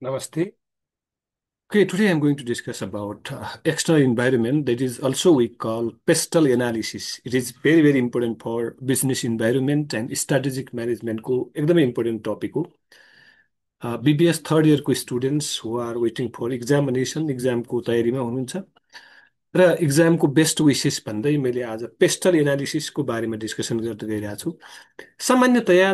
Namaste. Okay, today I'm going to discuss about external environment that is also we call pestle analysis. It is very, very important for business environment and strategic management को एकदमै important topic हो. BBS third year को students who are waiting for examination, exam को तयारीमा हुनुहुन्छ र इक्जामको best विशेष भन्दै मैले आज पेस्टल एनालिसिसको बारेमा डिस्कसन गर्दै गइरहेको छु. सामान्यतया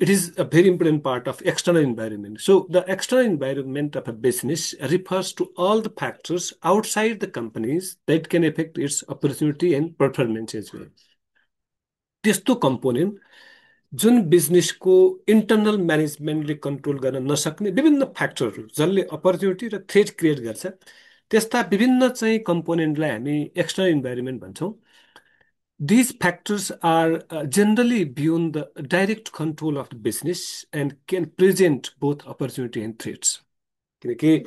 it is a very important part of external environment. So the external environment of a business refers to all the factors outside the companies that can affect its opportunity and performance as well. त्यस्तो component जुन बिजनेसको internal म्यानेजमेन्टले control गर्न नसक्ने विभिन्न फ्याक्टरहरू जसले opportunity र threat create गर्छ, त्यस्ता विभिन्न चाहिँ कम्पोनेन्टलाई हामी एक्सटर्नल इन्भाइरोमेन्ट भन्छौँ. These factors are generally beyond the direct control of the business and can present both opportunity and threats. किनकि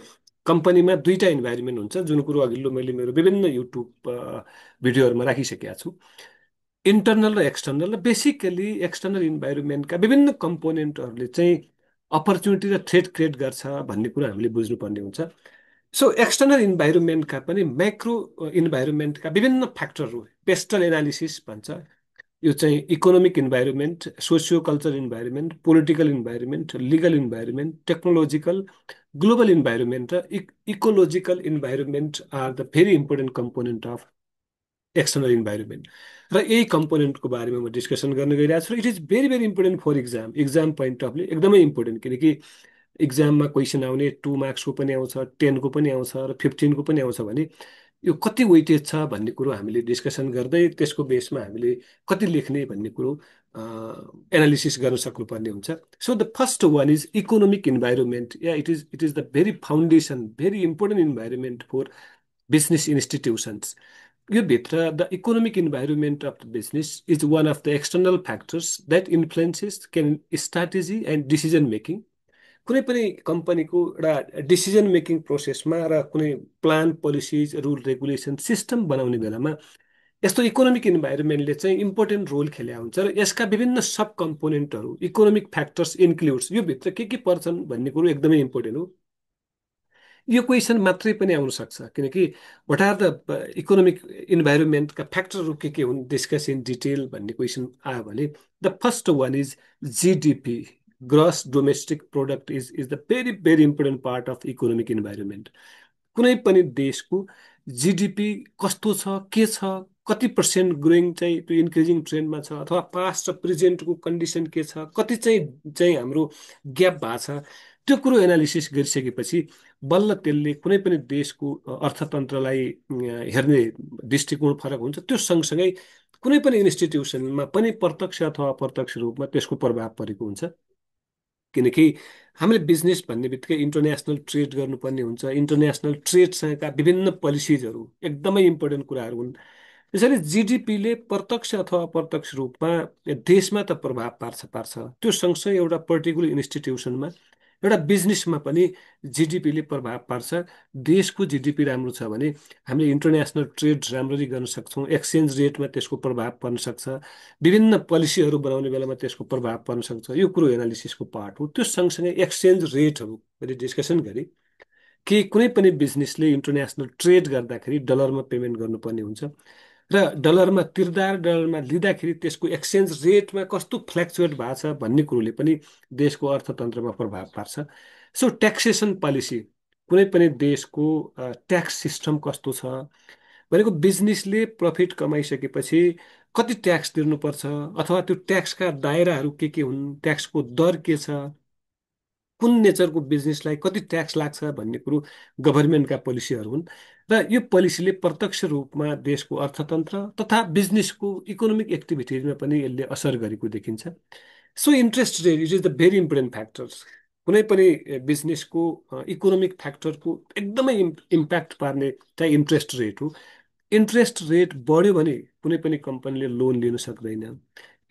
कम्पनीमा दुईटा इन्भाइरोमेन्ट हुन्छ, जुन कुरो अघिल्लो मैले मेरो विभिन्न युट्युब भिडियोहरूमा राखिसकेका छु. इन्टरनल र एक्सटर्नल. र बेसिकली एक्सटर्नल इन्भाइरोमेन्टका विभिन्न कम्पोनेन्टहरूले चाहिँ अपर्च्युनिटी र थ्रेट क्रिएट गर्छ भन्ने कुरा हामीले बुझ्नुपर्ने हुन्छ. सो एक्सटर्नल इन्भाइरोमेन्टका पनि म्याक्रो इन्भाइरोमेन्टका विभिन्न फ्याक्टरहरू पेस्टल एनालिसिस भन्छ. यो चाहिँ economic environment, socio culture environment, political environment, legal environment, technological, global environment र ecological environment are the very important component of external environment. र यही कम्पोनेन्टको बारेमा म डिस्कसन गर्न गइरहेको छु. It is very very important for exam point of view एकदमै इम्पोर्टेन्ट. किनकि इक्जाममा क्वेसन आउने 2 मार्क्सको पनि आउँछ, 10 को पनि आउँछ र 15 को पनि आउँछ भने यो कति वेटेज छ भन्ने कुरो हामीले डिस्कसन गर्दै त्यसको बेसमा हामीले कति लेख्ने भन्ने कुरो एनालिसिस गर्न सक्नुपर्ने हुन्छ. So the first one is economic environment. Yeah it is the very foundation, very important environment for business institutions. यो भित्र the economic environment of the business is one of the external factors that influences can strategy and decision making. कुनै पनि कम्पनीको एउटा decision making प्रोसेसमा र कुनै plan, policies, rule, regulation, system बनाउने बेलामा यस्तो इकोनोमिक इन्भाइरोमेन्टले चाहिँ इम्पोर्टेन्ट रोल खेल्या हुन्छ. र यसका विभिन्न सब कम्पोनेन्टहरू इकोनोमिक फ्याक्टर्स इन्क्लुड्स. यो भित्र के पर्छन् भन्ने कुरो एकदमै इम्पोर्टेन्ट हो. यो क्वेसन मात्रै पनि आउन सक्छ, किनकि व्हाट आर द इकोनोमिक इन्भाइरोमेन्टका फ्याक्टरहरू के हुन्, डिस्कस इन डिटेल भन्ने क्वेसन आयो भने the first one is GDP, gross domestic product is the very very important part of economic environment. कुनै पनि देशको जिडिपी कस्तो छ, के छ, कति पर्सेन्ट ग्रोइङ चाहिँ त्यो इन्क्रिजिङ ट्रेन्डमा छ, अथवा पास्ट र प्रेजेन्टको कन्डिसन के छ, कति चाहिँ हाम्रो ग्याप भएको छ, त्यो कुरो एनालिसिस गरिसकेपछि बल्ल त्यसले कुनै पनि देशको अर्थतन्त्रलाई हेर्ने दृष्टिकोण फरक हुन्छ. त्यो सँगसँगै कुनै पनि इन्स्टिट्युसनमा पनि प्रत्यक्ष अथवा अप्रत्यक्ष रूपमा त्यसको प्रभाव परेको हुन्छ. किनकि हामीले बिजनेस भन्ने बित्तिकै इन्टरनेसनल ट्रेड गर्नुपर्ने हुन्छ. इन्टरनेसनल ट्रेडसँगका विभिन्न पोलिसिजहरू एकदमै इम्पोर्टेन्ट कुराहरू हुन्. त्यसैले जिडिपीले प्रत्यक्ष अथवा अप्रत्यक्ष रूपमा देशमा त प्रभाव पार्छ. त्यो सँगसँगै एउटा पर्टिकुलर इन्स्टिट्युसनमा, एउटा बिजनेसमा पनि जिडिपीले प्रभाव पार्छ. देशको जिडिपी राम्रो छ भने हामीले इन्टरनेसनल ट्रेड राम्ररी गर्न सक्छौँ. एक्सचेन्ज रेटमा त्यसको प्रभाव पर्न सक्छ. विभिन्न पोलिसीहरू बनाउने बेलामा त्यसको प्रभाव पर्न सक्छ. यो कुरो एनालिसिसको पार्ट हो. त्यो सँगसँगै एक्सचेन्ज रेटहरू मैले डिस्कसन गरेँ कि कुनै पनि बिजनेसले इन्टरनेसनल ट्रेड गर्दाखेरि डलरमा पेमेन्ट गर्नुपर्ने हुन्छ र डलरमा तिर्दा र डलरमा लिँदाखेरि त्यसको एक्सचेन्ज रेटमा कस्तो फ्लक्चुएट भएको छ भन्ने कुरोले पनि देशको अर्थतन्त्रमा प्रभाव पार्छ. सो ट्याक्सेसन पोलिसी, कुनै पनि देशको ट्याक्स सिस्टम कस्तो छ भनेको बिजनेसले प्रफिट कमाइसकेपछि कति ट्याक्स तिर्नुपर्छ, अथवा त्यो ट्याक्सका दायराहरू के हुन्, ट्याक्सको दर के छ, कुन नेचरको बिजनेसलाई कति ट्याक्स लाग्छ भन्ने कुरो गभर्मेन्टका पोलिसीहरू हुन्. र यो पोलिसीले प्रत्यक्ष रूपमा देशको अर्थतन्त्र तथा बिजनेसको इकोनोमिक एक्टिभिटिजमा पनि यसले असर गरेको देखिन्छ. So interest rate it is the very important factor. कुनै पनि बिजनेसको इकोनोमिक फ्याक्टरको एकदमै इम्प्याक्ट पार्ने चाहिँ इन्ट्रेस्ट रेट हो. इन्ट्रेस्ट रेट बढ्यो भने कुनै पनि कम्पनीले लोन लिन सक्दैन.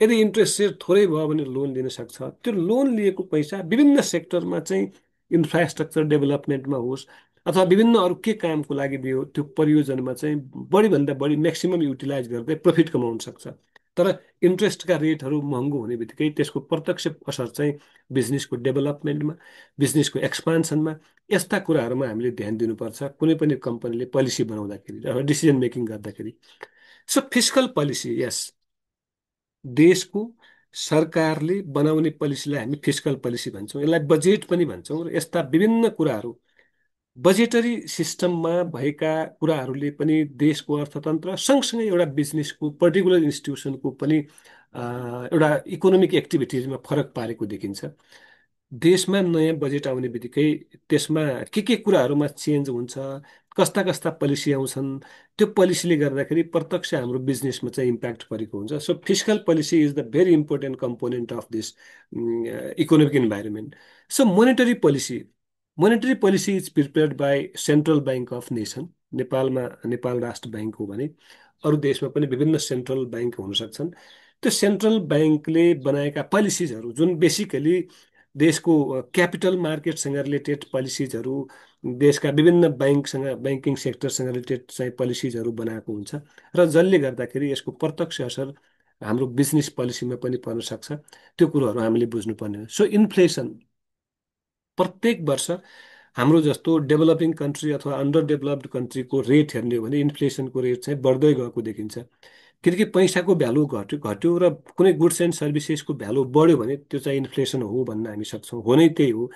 यदि इन्ट्रेस्ट रेट थोरै भयो भने लोन लिन सक्छ. त्यो लोन लिएको पैसा विभिन्न सेक्टरमा चाहिँ इन्फ्रास्ट्रक्चर डेभलपमेन्टमा होस् अथवा विभिन्न अरू के कामको लागि दियो, त्यो परियोजनामा चाहिँ बढीभन्दा बढी म्याक्सिमम युटिलाइज गर्दै प्रफिट कमाउन सक्छ. तर इन्ट्रेस्टका रेटहरू महँगो हुने बित्तिकै त्यसको प्रत्यक्ष असर चाहिँ बिजनेसको डेभलपमेन्टमा, बिजनेसको एक्सपान्सनमा, यस्ता कुराहरूमा हामीले ध्यान दिनुपर्छ कुनै पनि कम्पनीले पोलिसी बनाउँदाखेरि र डिसिजन मेकिङ गर्दाखेरि। सो फिस्कल पोलिसी, यस, देशको सरकारले बनाउने पोलिसीलाई हामी फिस्कल पोलिसी भन्छौँ, यसलाई बजेट पनि भन्छौँ। र यस्ता विभिन्न कुराहरू, बजेटरी सिस्टममा भएका कुराहरूले पनि देशको अर्थतन्त्र सँगसँगै एउटा बिजनेसको पर्टिकुलर इन्स्टिट्युसनको पनि एउटा इकोनोमिक एक्टिभिटिजमा फरक पारेको देखिन्छ। देशमा नयाँ बजेट आउने बित्तिकै त्यसमा के कुराहरूमा चेन्ज हुन्छ, कस्ता कस्ता पोलिसी आउँछन्, त्यो पोलिसीले गर्दाखेरि प्रत्यक्ष हाम्रो बिजनेसमा चाहिँ इम्प्याक्ट परेको हुन्छ। So fiscal policy is the very important component of this economic environment. So monetary policy is prepared by central bank of nation. नेपालमा नेपाल राष्ट्र ब्याङ्क हो भने अरू देशमा पनि विभिन्न सेन्ट्रल ब्याङ्क हुन सक्छन्। त्यो सेन्ट्रल ब्याङ्कले बनाएका पोलिसिजहरू जुन बेसिकली देशको क्यापिटल मार्केटसँग रिलेटेड पोलिसिजहरू, देशका विभिन्न ब्याङ्कसँग, ब्याङ्किङ सेक्टरसँग रिलेटेड चाहिँ पोलिसिजहरू बनाएको हुन्छ र जसले गर्दाखेरि यसको प्रत्यक्ष असर हाम्रो बिजनेस पोलिसीमा पनि पर्न सक्छ। त्यो कुरोहरू हामीले बुझ्नुपर्ने हो। सो इन्फ्लेसन प्रत्येक वर्ष हाम्रो जस्तो डेभलपिङ कन्ट्री अथवा अन्डर डेभलप्ड कन्ट्रीको रेट हेर्ने हो भने इन्फ्लेसनको रेट चाहिँ बढ्दै गएको देखिन्छ। किनकि पैसाको भ्यालु घट्यो घट्यो र कुनै गुड्स एन्ड सर्भिसेसको भ्यालु बढ्यो भने त्यो चाहिँ इन्फ्लेसन हो भन्न हामी सक्छौँ, हो नै त्यही हो।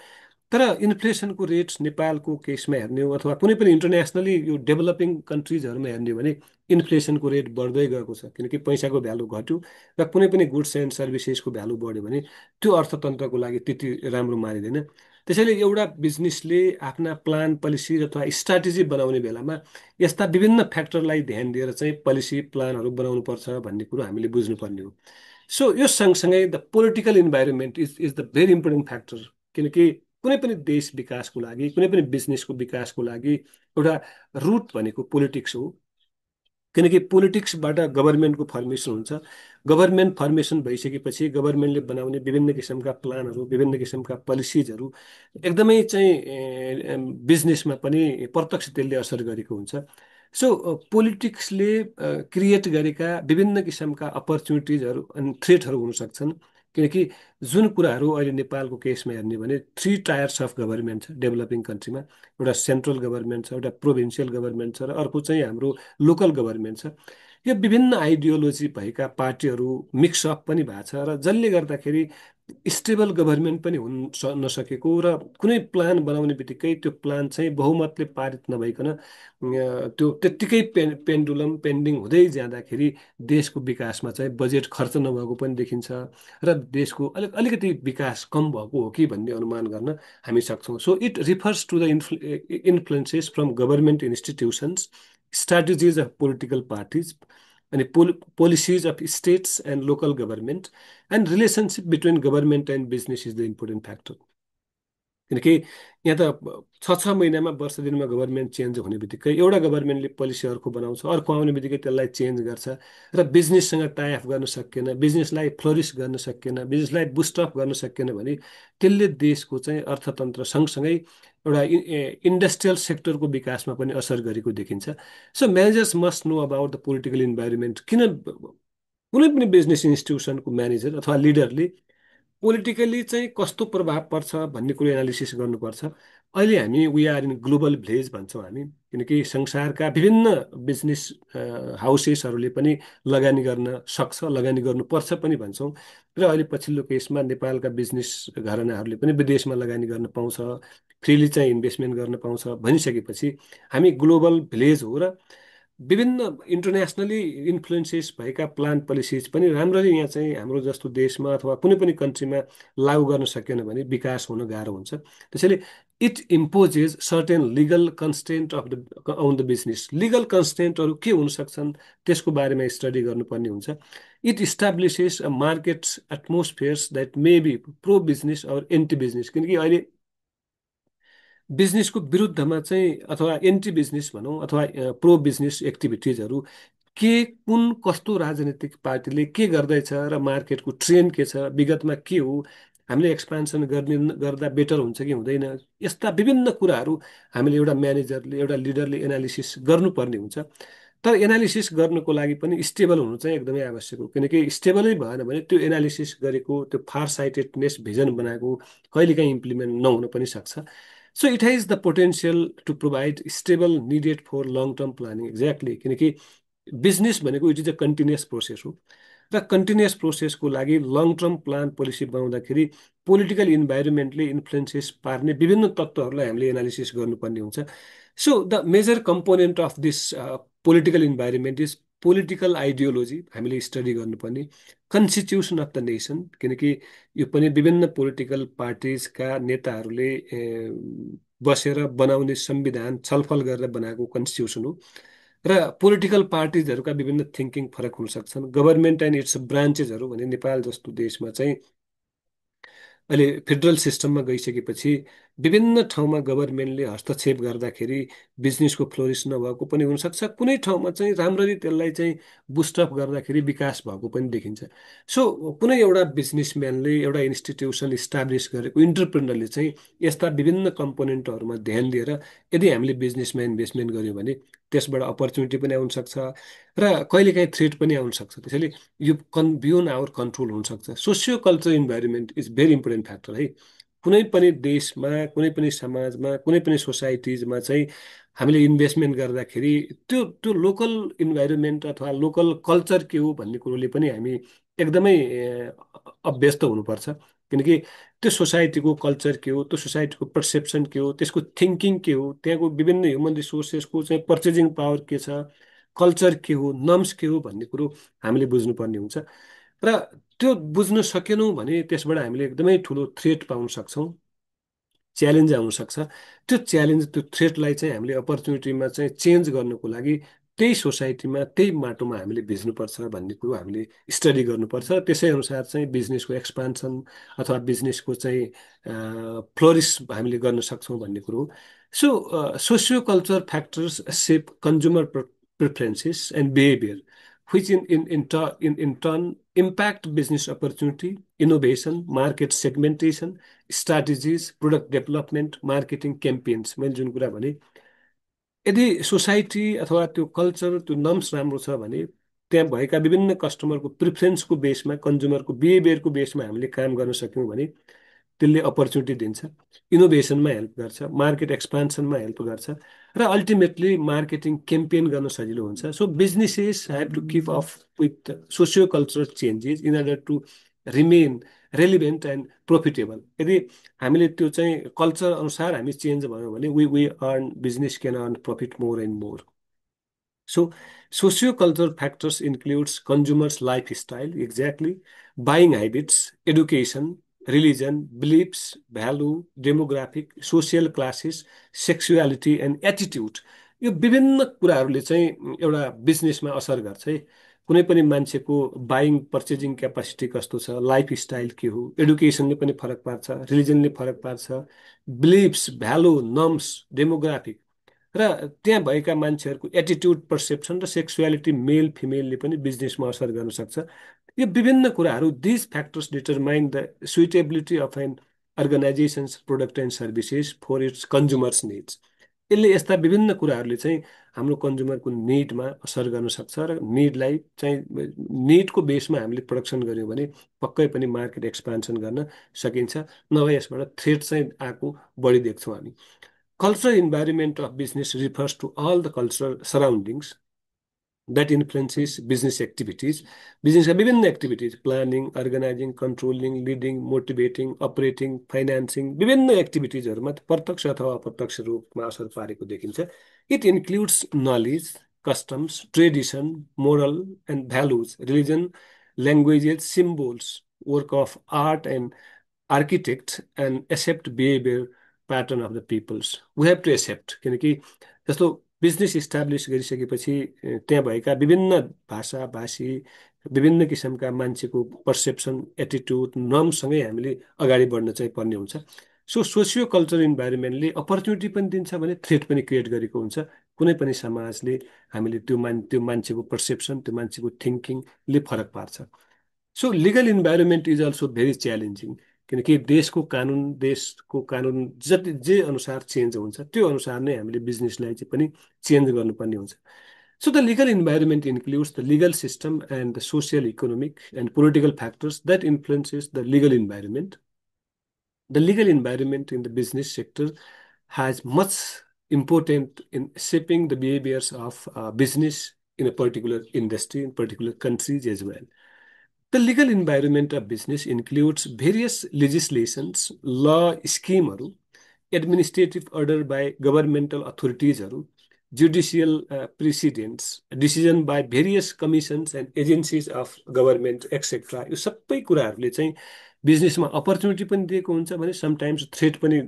तर इन्फ्लेसनको रेट नेपालको केसमा हेर्ने हो अथवा कुनै पनि इन्टरनेसनली यो डेभलपिङ कन्ट्रिजहरूमा हेर्ने हो भने इन्फ्लेसनको रेट बढ्दै गएको छ, किनकि पैसाको भ्यालु घट्यो र कुनै पनि गुड्स एन्ड सर्भिसेसको भ्यालु बढ्यो भने त्यो अर्थतन्त्रको लागि त्यति राम्रो मानिँदैन। त्यसैले एउटा बिजनेसले आफ्ना प्लान, पोलिसी अथवा स्ट्राटेजी बनाउने बेलामा यस्ता विभिन्न फ्याक्टरलाई ध्यान दिएर चाहिँ पोलिसी प्लानहरू बनाउनु पर्छ भन्ने कुरो हामीले बुझ्नुपर्ने हो। सो यो सँगसँगै the political environment is the very important factor. किनकि कुनै पनि देश विकासको लागि, कुनै पनि बिजनेसको विकासको लागि एउटा रुट भनेको पोलिटिक्स हो। किनकि पोलिटिक्सबाट गभर्मेन्टको फर्मेसन हुन्छ। गभर्मेन्ट फर्मेसन भइसकेपछि गभर्मेन्टले बनाउने विभिन्न किसिमका प्लानहरू, विभिन्न किसिमका पोलिसिजहरू एकदमै चाहिँ बिजनेसमा पनि प्रत्यक्ष त्यसले असर गरेको हुन्छ। सो पोलिटिक्सले क्रिएट गरेका विभिन्न किसिमका अपर्च्युनिटिजहरू अनि थ्रेटहरू हुन सक्छन्। किनकि जुन कुराहरू अहिले नेपालको केसमा हेर्ने भने 3 टायर्स अफ गभर्मेन्ट छ डेभलपिङ कन्ट्रीमा। एउटा सेन्ट्रल गभर्मेन्ट छ, एउटा प्रोभिन्सियल गभर्मेन्ट छ र अर्को चाहिँ हाम्रो लोकल गभर्मेन्ट छ। यो विभिन्न आइडियोलोजी भएका पार्टीहरू मिक्सअप पनि भएको छ र जसले गर्दाखेरि स्टेबल गभर्मेन्ट पनि नसकेको र कुनै प्लान बनाउने बित्तिकै त्यो प्लान चाहिँ बहुमतले पारित नभइकन त्यो त्यत्तिकै पेन्डुलम पेन्डिङ हुँदै जाँदाखेरि देशको विकासमा चाहिँ बजेट खर्च नभएको पनि देखिन्छ र देशको अलिकति विकास कम भएको हो कि भन्ने अनुमान गर्न हामी सक्छौँ। So it refers to the influences from government institutions, strategies of political parties, and policies of states and local government, and relationship between government and business is the important factor. किनकि यहाँ त 6 महिनामा, वर्ष दिनमा गभर्मेन्ट चेन्ज हुने बित्तिकै एउटा गभर्मेन्टले पोलिसी अर्को बनाउँछ, अर्को आउने बित्तिकै त्यसलाई चेन्ज गर्छ र बिजनेससँग टाइअप गर्न सकेन, बिजनेसलाई फ्लोरिस गर्न सकेन, बिजनेसलाई बुस्टअप गर्न सकेन भने त्यसले देशको चाहिँ अर्थतन्त्र सँगसँगै एउटा इन्डस्ट्रियल सेक्टरको विकासमा पनि असर गरेको देखिन्छ। So managers must know about the political environment. किन कुनै पनि बिजनेस इन्स्टिट्युसनको म्यानेजर अथवा लिडरले पोलिटिकल्ली चाहिँ कस्तो प्रभाव पर्छ भन्ने कुरो एनालिसिस गर्नुपर्छ। अहिले हामी we are in global village भन्छौँ हामी, किनकि संसारका विभिन्न बिजनेस हाउसेसहरूले पनि लगानी गर्न सक्छ, लगानी गर्नुपर्छ पनि भन्छौँ। र अहिले पछिल्लो केसमा नेपालका बिजनेस घरानाहरूले पनि विदेशमा लगानी गर्न पाउँछ, फ्रिली चाहिँ इन्भेस्टमेन्ट गर्न पाउँछ भनिसकेपछि हामी ग्लोबल भिलेज हो र विभिन्न इन्टरनेसनली इन्फ्लुएन्सेस भएका प्लान पोलिसिज पनि राम्ररी यहाँ चाहिँ हाम्रो जस्तो देशमा अथवा कुनै पनि कन्ट्रीमा लागू गर्न सकेन भने विकास हुन गाह्रो हुन्छ। त्यसैले it imposes certain legal constant of the on the business. लिगल कन्स्टेन्टहरू के हुन सक्छन् त्यसको बारेमा स्टडी गर्नुपर्ने हुन्छ। It establishes a market atmospheres that may be pro business or anti business. किनकि अहिले बिजनेसको विरुद्धमा चाहिँ अथवा एन्टी बिजनेस भनौँ अथवा प्रो बिजनेस एक्टिभिटिजहरू के, कुन कस्तो राजनीतिक पार्टीले के गर्दैछ र मार्केटको ट्रेन्ड के छ, विगतमा के हो, हामीले एक्सपान्सन गर्दा बेटर हुन्छ कि हुँदैन, यस्ता विभिन्न कुराहरू हामीले एउटा म्यानेजरले, एउटा लिडरले एनालिसिस गर्नुपर्ने हुन्छ। तर एनालिसिस गर्नुको लागि पनि स्टेबल हुनु चाहिँ एकदमै आवश्यक हो, किनकि स्टेबलै भएन भने त्यो एनालिसिस गरेको त्यो फार साइटेडनेस भिजन बनाएको कहिलेकाहीँ इम्प्लिमेन्ट नहुन पनि सक्छ। So it has the potential to provide stable needed for long term planning, exactly, किनकि बिजनेस भनेको it is a continuous process हो। र कन्टिन्युस प्रोसेसको लागि लङ टर्म प्लान पोलिसी बनाउँदाखेरि पोलिटिकल इन्भाइरोमेन्टले इन्फ्लुएन्सेस पार्ने विभिन्न तत्त्वहरूलाई हामीले एनालिसिस गर्नुपर्ने हुन्छ। So the major component of this political environment is political ideology, हामीले स्टडी गर्नुपर्ने, कन्स्टिट्युसन अफ द नेसन, किनकि यो पनि विभिन्न पोलिटिकल पार्टिजका नेताहरूले बसेर बनाउने संविधान छलफल गरेर बनाएको कन्स्टिट्युसन हो। र पोलिटिकल पार्टिजहरूका विभिन्न थिङ्किङ फरक हुन सक्छन्। गभर्मेन्ट एन्ड इट्स ब्रान्चेसहरू भने नेपाल जस्तो देशमा चाहिँ अहिले फेडरल सिस्टममा गइसकेपछि विभिन्न ठाउँमा गभर्मेन्टले हस्तक्षेप गर्दाखेरि बिजनेसको फ्लोरिस नभएको पनि हुनसक्छ, कुनै ठाउँमा चाहिँ राम्ररी त्यसलाई चाहिँ बुस्टअप गर्दाखेरि विकास भएको पनि देखिन्छ। सो कुनै एउटा बिजनेसम्यानले एउटा इन्स्टिट्युसन इस्टाब्लिस गरेको इन्टरप्रेनरले चाहिँ यस्ता विभिन्न कम्पोनेन्टहरूमा ध्यान दिएर यदि हामीले बिजनेसमा इन्भेस्टमेन्ट गर्यौँ भने त्यसबाट अपर्च्युनिटी पनि आउन सक्छ र कहिलेकाहीँ थ्रेट पनि आउन सक्छ। त्यसैले यो बियोन्ड आवर कन्ट्रोल हुनसक्छ। Socio culture environment is very important factor है। कुनै पनि देशमा, कुनै पनि समाजमा, कुनै पनि सोसाइटिजमा चाहिँ हामीले इन्भेस्टमेन्ट गर्दाखेरि त्यो त्यो लोकल इन्भाइरोमेन्ट अथवा लोकल कल्चर के हो भन्ने कुरोले पनि हामी एकदमै अभ्यस्त हुनुपर्छ, किनकि त्यो सोसाइटीको कल्चर के हो, त्यो सोसाइटीको पर्सेप्सन के हो, त्यसको थिङ्किङ के हो, त्यहाँको विभिन्न ह्युमन रिसोर्सेसको चाहिँ पर्चेजिङ पावर के छ, कल्चर के हो, नर्म्स के हो भन्ने कुरो हामीले बुझ्नुपर्ने हुन्छ। र त्यो बुझ्न सकेनौँ भने त्यसबाट हामीले एकदमै ठुलो थ्रेट पाउन सक्छौँ, च्यालेन्ज आउन सक्छ। त्यो च्यालेन्ज, त्यो थ्रेटलाई चाहिँ हामीले अपर्च्युनिटीमा चाहिँ चेन्ज गर्नुको लागि त्यही सोसाइटीमा, त्यही माटोमा हामीले भिज्नुपर्छ भन्ने कुरो हामीले स्टडी गर्नुपर्छ। त्यसै अनुसार चाहिँ बिजनेसको एक्सपान्सन अथवा बिजनेसको चाहिँ फ्लोरिस हामीले गर्न सक्छौँ भन्ने कुरो हो। So socio culture factors shape consumer preferences and behavior, which in turn impact business opportunity, innovation, market segmentation, strategies, product development, marketing campaigns। मैले जुन कुरा भने, यदि सोसाइटी अथवा त्यो कल्चर, त्यो नर्म्स राम्रो छ भने त्यहाँ भएका विभिन्न कस्टमरको प्रिफरेन्सको बेसमा, कन्ज्युमरको बिहेभियरको बेसमा हामीले काम गर्न सक्यौँ भने त्यसले अपर्च्युनिटी दिन्छ, इनोभेसनमा हेल्प गर्छ, मार्केट एक्सपान्सनमा हेल्प गर्छ र अल्टिमेटली मार्केटिङ क्याम्पेन गर्न सजिलो हुन्छ। So businesses have to keep up with socio cultural changes in order to remain relevant and profitable. यदि हामीले त्यो चाहिँ कल्चर अनुसार हामी चेन्ज भयौँ भने we earn, business can earn profit more and more. So, socio-cultural factors includes consumers' lifestyle, exactly, buying habits, education, religion, beliefs, value, demographic, social classes, sexuality and attitude। यो विभिन्न कुराहरूले चाहिँ एउटा बिजनेसमा असर गर्छ है। कुनै पनि मान्छेको बाइङ पर्चेजिङ क्यापासिटी कस्तो छ, लाइफस्टाइल के हो, एडुकेसनले पनि फरक पार्छ, रिलिजनले फरक पार्छ, बिलिफ्स, भ्यालु, नर्म्स, डेमोग्राफिक र त्यहाँ भएका मान्छेहरूको एटिट्युड, पर्सेप्सन र सेक्सुअलिटी, मेल फिमेलले पनि बिजनेसमा असर गर्न सक्छ। यो विभिन्न कुराहरू, these factors determine the suitability of an organisation's product and services for its consumers needs. यसले यस्ता विभिन्न कुराहरूले चाहिँ हाम्रो कन्ज्युमरको निडमा असर गर्न सक्छ र निडलाई चाहिँ निडको बेसमा हामीले प्रोडक्सन गऱ्यौँ भने पक्कै पनि मार्केट एक्सपान्सन गर्न सकिन्छ, नभए यसबाट थ्रेट चाहिँ आएको बढी देख्छौँ हामी। Cultural environment of business refers to all the cultural surroundings that influences business activities. Business का विभिन्न activities, planning, organizing, controlling, leading, motivating, operating, financing, विभिन्न एक्टिभिटिजहरूमा प्रत्यक्ष अथवा अप्रत्यक्ष रूपमा असर पारेको देखिन्छ। It includes knowledge, customs, tradition, moral and values, religion, languages, symbols, work of art and architect and accept behavior pattern of the peoples। We have to accept, किनकि जस्तो बिजनेस इस्टाब्लिस गरिसकेपछि त्यहाँ भएका विभिन्न भाषा भाषी, विभिन्न किसिमका मान्छेको पर्सेप्सन, एटिट्युड, नर्मसँगै हामीले अगाडि बढ्न चाहिँ पर्ने हुन्छ। सो सोसियो कल्चर इन्भाइरोमेन्टले अपर्च्युनिटी पनि दिन्छ भने थ्रेट पनि क्रिएट गरेको हुन्छ। कुनै पनि समाजले हामीले त्यो मान्छेको पर्सेप्सन, त्यो मान्छेको थिङ्किङले फरक पार्छ। So legal environment is also very challenging, किनकि देशको कानुन जति जे अनुसार चेन्ज हुन्छ त्यो अनुसार नै हामीले बिजनेसलाई चाहिँ पनि चेन्ज गर्नुपर्ने हुन्छ। So the legal environment includes the legal system and the social, economic, and political factors that influences the legal environment. The legal environment in the business sector has much important in shaping the behaviors of business in a particular industry, in particular countries as well. The legal environment of business includes various legislations, law scheme, administrative order by governmental authorities, judicial precedents, decision by various commissions and agencies of government, etc. यो सबै कुराहरूले चाहिँ बिजनेसमा opportunity पनि दिएको हुन्छ भने sometimes threat पनि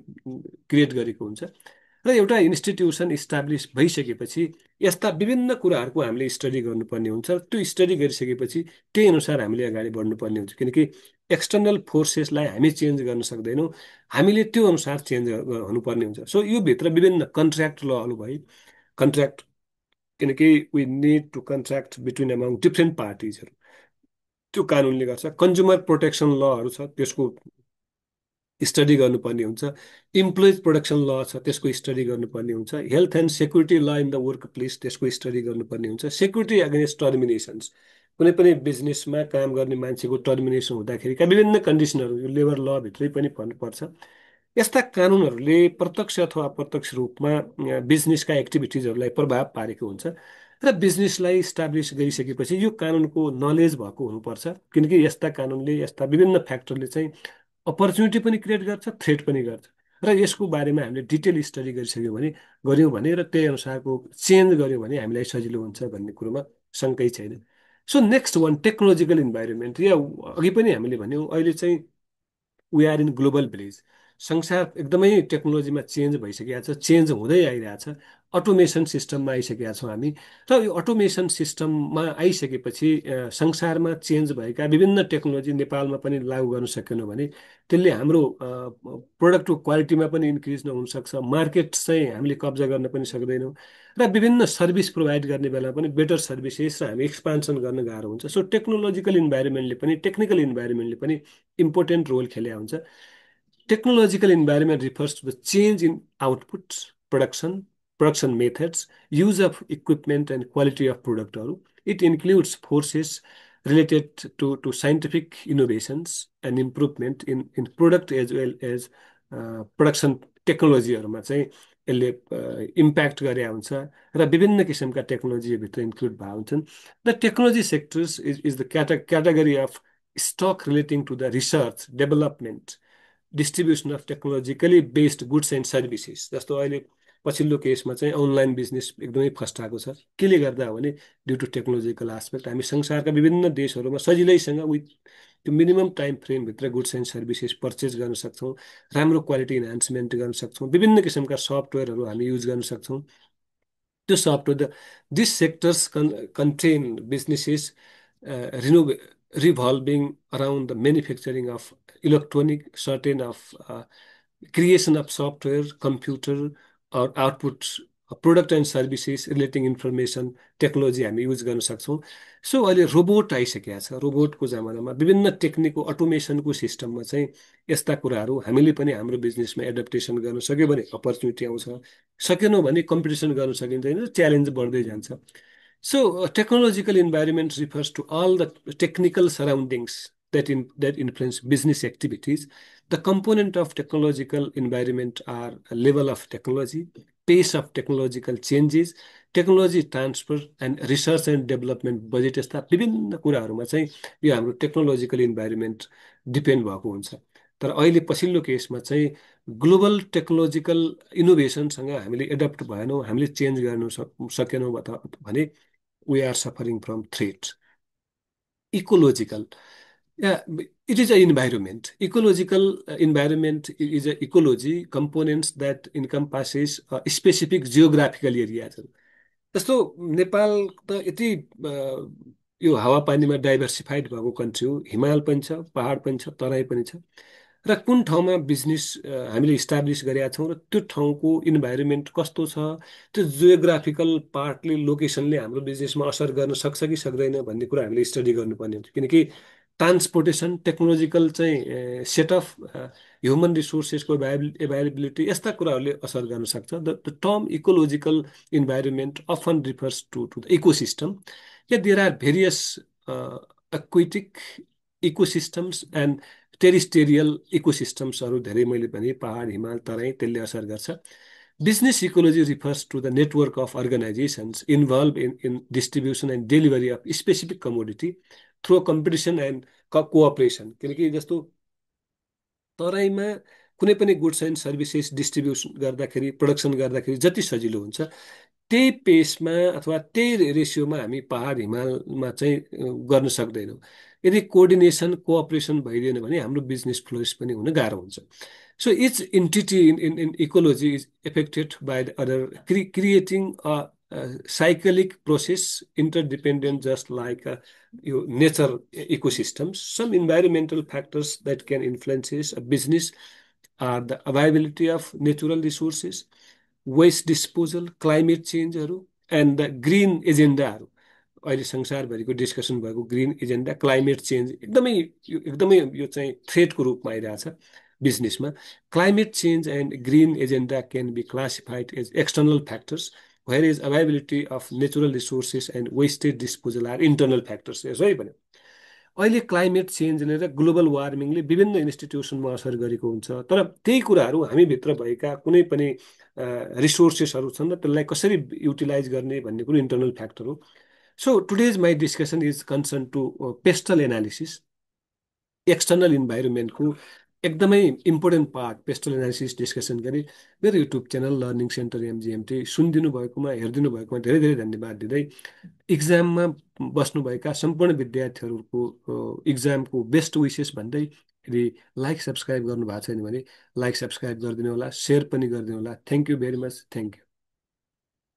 क्रिएट गरेको हुन्छ र एउटा इन्स्टिट्युसन इस्टाब्लिस भइसकेपछि यस्ता विभिन्न कुराहरूको हामीले स्टडी गर्नुपर्ने हुन्छ त्यो स्टडी गरिसकेपछि त्यही अनुसार हामीले अगाडि बढ्नुपर्ने हुन्छ किनकि एक्सटर्नल फोर्सेसलाई हामी चेन्ज गर्न सक्दैनौँ हामीले त्यो अनुसार चेन्ज हुनुपर्ने हुन्छ सो यो भित्र विभिन्न कन्ट्र्याक्ट लहरू भई कन्ट्र्याक्ट किनकि we need to contract between among different पार्टिजहरू त्यो कानुनले गर्छ कन्ज्युमर प्रोटेक्सन लहरू छ त्यसको स्टडी गर्नुपर्ने हुन्छ इम्प्लोइज प्रोडक्सन ल छ त्यसको स्टडी गर्नुपर्ने हुन्छ हेल्थ एन्ड सेक्युरिटी ल इन द वर्क प्लेस त्यसको स्टडी गर्नुपर्ने हुन्छ सेक्युरिटी अगेन्स्ट टर्मिनेसन्स कुनै पनि बिजनेसमा काम गर्ने मान्छेको टर्मिनेसन हुँदाखेरिका विभिन्न कन्डिसनहरू यो लेबर लभित्रै पनि पर्छ यस्ता कानुनहरूले प्रत्यक्ष अथवा अप्रत्यक्ष रूपमा बिजनेसका एक्टिभिटिजहरूलाई प्रभाव पारेको हुन्छ र बिजनेसलाई इस्टाब्लिस गरिसकेपछि यो कानुनको नलेज भएको हुनुपर्छ किनकि यस्ता कानुनले यस्ता विभिन्न फ्याक्टरले चाहिँ अपर्च्युनिटी पनि क्रिएट गर्छ थ्रेट पनि गर्छ र यसको बारेमा हामीले डिटेल स्टडी गऱ्यौँ भने र त्यही अनुसारको चेन्ज गऱ्यौँ भने हामीलाई सजिलो हुन्छ भन्ने कुरोमा शङ्कै छैन so next one technological environment या अघि पनि हामीले भन्यौँ अहिले चाहिँ we are in global village संसार एकदमै टेक्नोलोजीमा चेन्ज भइसकेको छ चेन्ज हुँदै आइरहेछ अटोमेसन सिस्टममा आइसकेका छौँ हामी र यो अटोमेसन सिस्टममा आइसकेपछि संसारमा चेन्ज भएका विभिन्न टेक्नोलोजी नेपालमा पनि लागू गर्न सकेनौँ भने त्यसले हाम्रो प्रोडक्टको क्वालिटीमा पनि इन्क्रिज नहुन सक्छ मार्केट चाहिँ हामीले कब्जा गर्न पनि सक्दैनौँ र विभिन्न सर्भिस प्रोभाइड गर्ने बेला पनि बेटर सर्भिसेस र हामी एक्सपान्सन गर्न गाह्रो हुन्छ सो टेक्नोलोजिकल इन्भाइरोमेन्टले पनि टेक्निकल इन्भाइरोमेन्टले पनि इम्पोर्टेन्ट रोल खेलेको हुन्छ Technological environment refers to the change in outputs, production methods, use of equipment, and quality of product. It includes forces related to scientific innovations and improvement in product as well as production टेक्नोलोजीहरूमा चाहिँ यसले impact गरे हुन्छ र विभिन्न किसिमका टेक्नोलोजीभित्र include भए हुन्छन् the technology sectors is the category of stock relating to the research development distribution of technologically based goods and services जस्तो अहिले पछिल्लो केसमा चाहिँ अनलाइन बिजनेस एकदमै फस्टाएको छ केले गर्दा हो भने ड्यु टु टेक्नोलोजिकल आस्पेक्ट हामी संसारका विभिन्न देशहरूमा सजिलैसँग विथ त्यो मिनिमम टाइम फ्रेमभित्र गुड्स एन्ड सर्भिसेस पर्चेस गर्न सक्छौँ राम्रो क्वालिटी इन्हान्समेन्ट गर्न सक्छौँ विभिन्न किसिमका सफ्टवेयरहरू हामी युज गर्न सक्छौँ त्यो software this sectors contain businesses रिनोभे revolving around the manufacturing of electronic, certain of creation of software, computer, or output product and services relating information technology हामी युज गर्न सक्छौँ सो अहिले रोबोट आइसकेको छ रोबोटको जमानामा विभिन्न टेक्निकको अटोमेसनको सिस्टममा चाहिँ यस्ता कुराहरू हामीले पनि हाम्रो बिजनेसमा एडप्टेसन गर्न सक्यो भने अपर्च्युनिटी आउँछ सकेनौँ भने कम्पिटिसन गर्न सकिँदैन च्यालेन्ज बढ्दै जान्छ So, a technological environment refers to all the technical surroundings that influence business activities. The component of technological environment are a level of technology, pace of technological changes, technology transfer, and research and development budget यस्ता विभिन्न कुराहरूमा चाहिँ यो हाम्रो technological environment depend भएको हुन्छ तर अहिले पछिल्लो केसमा चाहिँ ग्लोबल टेक्नोलोजिकल इनोभेसनसँग हामीले एडप्ट भएनौँ हामीले चेन्ज गर्न सकेनौँ भने we are suffering from threat. Ecological. Yeah, it is an environment. Ecological environment is an ecology components that encompasses a specific geographical area. जस्तो नेपाल त यति यो हावापानीमा डाइभर्सिफाइड भएको कन्ट्री हो हिमाल पनि छ पहाड पनि छ तराई पनि छ र कुन ठाउँमा बिजनेस हामीले इस्टाब्लिस गरेका छौँ र त्यो ठाउँको इन्भाइरोमेन्ट कस्तो छ त्यो जियोग्राफिकल पार्टले लोकेसनले हाम्रो बिजनेसमा असर गर्न सक्छ कि सक्दैन भन्ने कुरा हामीले स्टडी गर्नुपर्ने हुन्छ किनकि ट्रान्सपोर्टेसन टेक्नोलोजिकल चाहिँ सेटअप ह्युमन रिसोर्सेसको एभाइलेबिलिटी, यस्ता कुराहरूले असर गर्न सक्छ। The term ecological environment often refers to the ecosystem, या there are various aquatic ecosystems and terrestrial इकोसिस्टम्सहरू धेरै, मैले भने पहाड हिमाल तराई, त्यसले असर गर्छ। Business ecology refers to the network of organisations involve in distribution and delivery of specific commodity through competition and cooperation. किनकि जस्तो तराईमा कुनै पनि गुड्स एन्ड सर्भिसेस डिस्ट्रिब्युसन गर्दाखेरि, प्रोडक्सन गर्दाखेरि जति सजिलो हुन्छ, त्यही पेसमा अथवा त्यही रेसियोमा हामी पहाड हिमालमा चाहिँ गर्न सक्दैनौँ। यदि कोअर्डिनेसन कोअपरेसन भइदिएन भने हाम्रो बिजनेस फ्लोरिस पनि हुन गाह्रो हुन्छ। So each entity in ecology is affected by the other, creating a cyclic process interdependent, just like your nature ecosystems. Some environmental factors that can influence a business are the availability of natural resources, waste disposal, climate चेन्जहरू, and the green एजेन्डाहरू। अहिले संसारभरिको discussion भएको green agenda, climate change एकदमै यो चाहिँ थ्रेटको रूपमा आइरहेछ बिजनेसमा। Climate change and green agenda can be classified as external factors, where is availability of natural resources and wastage disposal are internal factors. यसो है भन्यो। अहिले क्लाइमेट चेन्जले र ग्लोबल वार्मिङले विभिन्न इन्स्टिट्युसनमा असर गरेको हुन्छ, तर त्यही कुराहरू हामीभित्र भएका कुनै पनि रिसोर्सेसहरू छन् र त्यसलाई कसरी युटिलाइज गर्ने भन्ने कुरो इन्टर्नल फ्याक्टर हो। So today's my discussion is concern to PESTEL analysis, external इन्भाइरोमेन्टको एकदमै important part PESTEL analysis discussion गरी मेरो YouTube channel learning centre MGMT सुनिदिनु भएकोमा, हेरिदिनु भएकोमा धेरै धेरै धन्यवाद दिँदै, इक्जाममा बस्नुभएका सम्पूर्ण विद्यार्थीहरूको इक्जामको बेस्ट विसेस भन्दै, यदि लाइक सब्सक्राइब गर्नु भएको छैन भने लाइक सब्सक्राइब गरिदिनु होला, सेयर पनि गरिदिनु होला। Thank you very much, thank you.